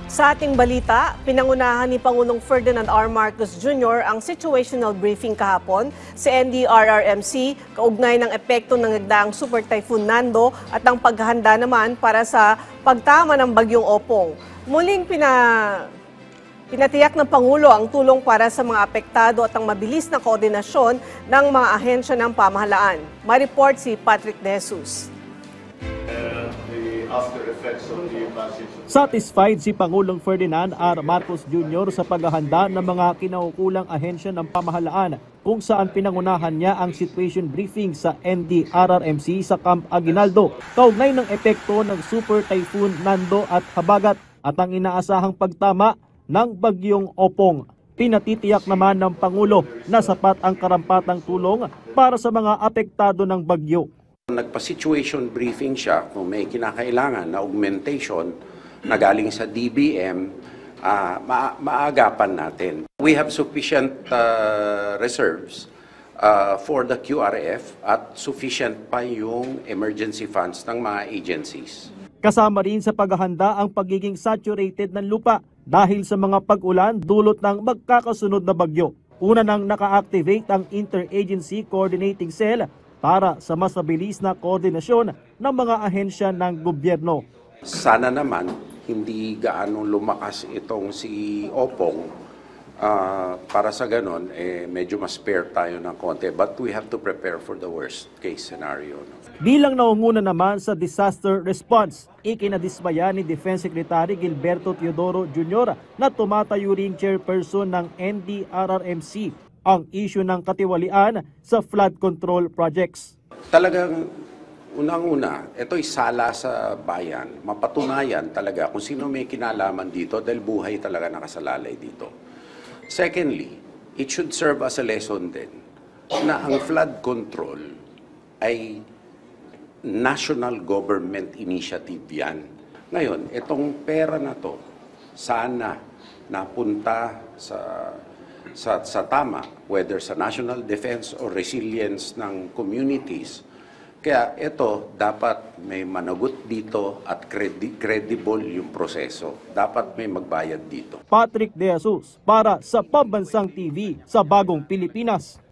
Sa ating balita, pinangunahan ni Pangulong Ferdinand R. Marcos Jr. ang situational briefing kahapon sa NDRRMC kaugnay ng epekto ng nagdaang Super Typhoon Nando at ang paghahanda naman para sa pagtama ng Bagyong Opong. Muling pinatiyak ng Pangulo ang tulong para sa mga apektado at ang mabilis na koordinasyon ng mga ahensya ng pamahalaan. May report si Patrick De Jesus. Satisfied si Pangulong Ferdinand R. Marcos Jr. sa paghahanda ng mga kinaukulang ahensya ng pamahalaan kung saan pinangunahan niya ang situation briefing sa NDRRMC sa Camp Aguinaldo kaugnay ng epekto ng Super Typhoon Nando at Habagat at ang inaasahang pagtama ng Bagyong Opong. Pinatitiyak naman ng Pangulo na sapat ang karampatang tulong para sa mga apektado ng bagyo. Nagpa-situation briefing siya kung may kinakailangan na augmentation na galing sa DBM, maagapan natin. We have sufficient reserves for the QRF at sufficient pa yung emergency funds ng mga agencies. Kasama rin sa paghahanda ang pagiging saturated ng lupa dahil sa mga pag-ulan dulot ng magkakasunod na bagyo. Una nang naka-activate ang Interagency Coordinating Cell para sa mas mabilis na koordinasyon ng mga ahensya ng gobyerno. Sana naman hindi gaano lumakas itong si Opong para sa ganon medyo mas spare tayo ng konti, but we have to prepare for the worst case scenario. Bilang naunguna naman sa disaster response, ikinadismaya ni Defense Secretary Gilberto Teodoro Jr. na tumatayo ring chairperson ng NDRRMC ang issue ng katiwalian sa flood control projects. Talagang unang-una, ito'y sala sa bayan. Mapatunayan talaga kung sino may kinalaman dito dahil buhay talaga nakasalalay dito. Secondly, it should serve as a lesson din na ang flood control ay national government initiative yan. Ngayon, itong pera na to, sana napunta sa tama, whether sa national defense or resilience ng communities. Kaya ito, dapat may managot dito at credible yung proseso. Dapat may magbayad dito. Patrick De Jesus para sa Pambansang TV sa Bagong Pilipinas.